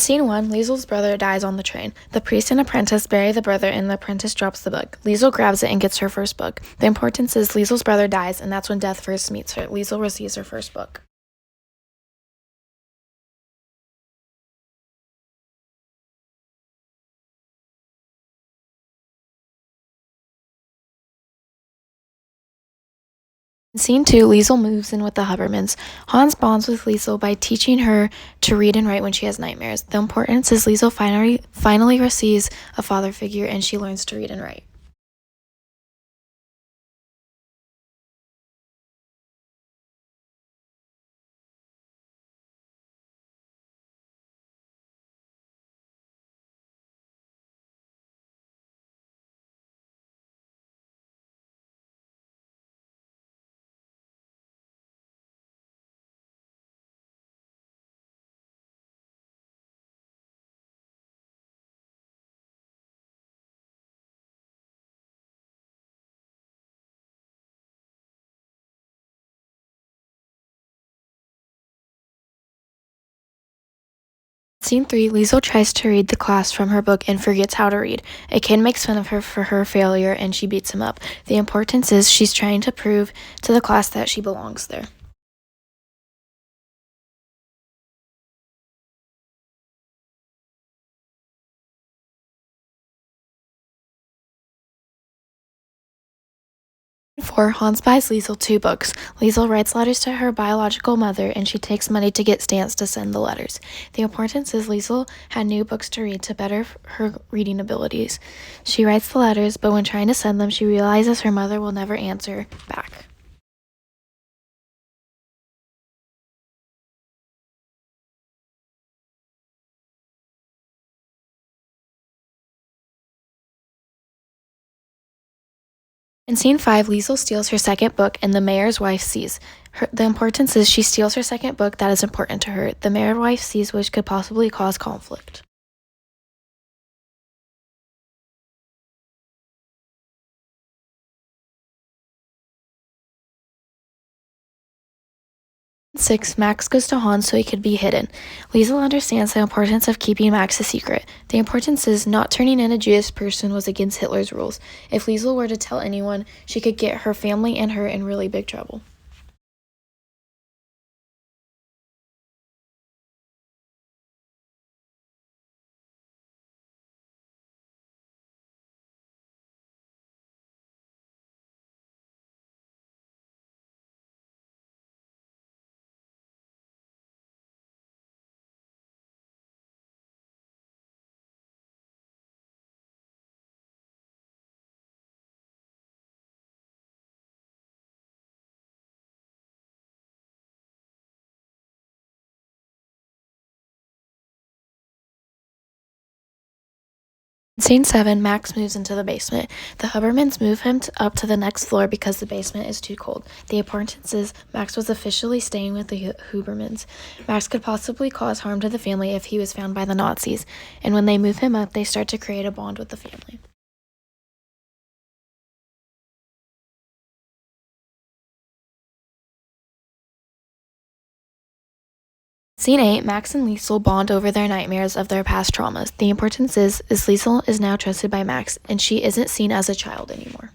Scene 1, Liesel's brother dies on the train. The priest and apprentice bury the brother and the apprentice drops the book. Liesel grabs it and gets her first book. The importance is Liesel's brother dies, and that's when death first meets her. Liesel receives her first book. In Scene 2, Liesel moves in with the Hubermans. Hans bonds with Liesel by teaching her to read and write when she has nightmares. The importance is Liesel finally receives a father figure and she learns to read and write. Scene 3, Liesel tries to read the class from her book and forgets how to read. A kid makes fun of her for her failure and she beats him up. The importance is she's trying to prove to the class that she belongs there. Scene 4, Hans buys Liesel 2 books. Liesel writes letters to her biological mother and she takes money to get Stans to send the letters. The importance is Liesel had new books to read to better her reading abilities. She writes the letters, but when trying to send them, she realizes her mother will never answer back. In Scene 5, Liesel steals her second book and the mayor's wife sees. The importance is she steals her second book that is important to her. The mayor's wife sees, which could possibly cause conflict. In 6, Max goes to Hans so he could be hidden. Liesel understands the importance of keeping Max a secret. The importance is not turning in a Jewish person was against Hitler's rules. If Liesel were to tell anyone, she could get her family and her in really big trouble. In Scene 7, Max moves into the basement. The Hubermans move him up to the next floor because the basement is too cold. The importance is Max was officially staying with the Hubermans. Max could possibly cause harm to the family if he was found by the Nazis, and when they move him up, they start to create a bond with the family. Scene 8, Max and Liesel bond over their nightmares of their past traumas. The importance is Liesel is now trusted by Max, and she isn't seen as a child anymore.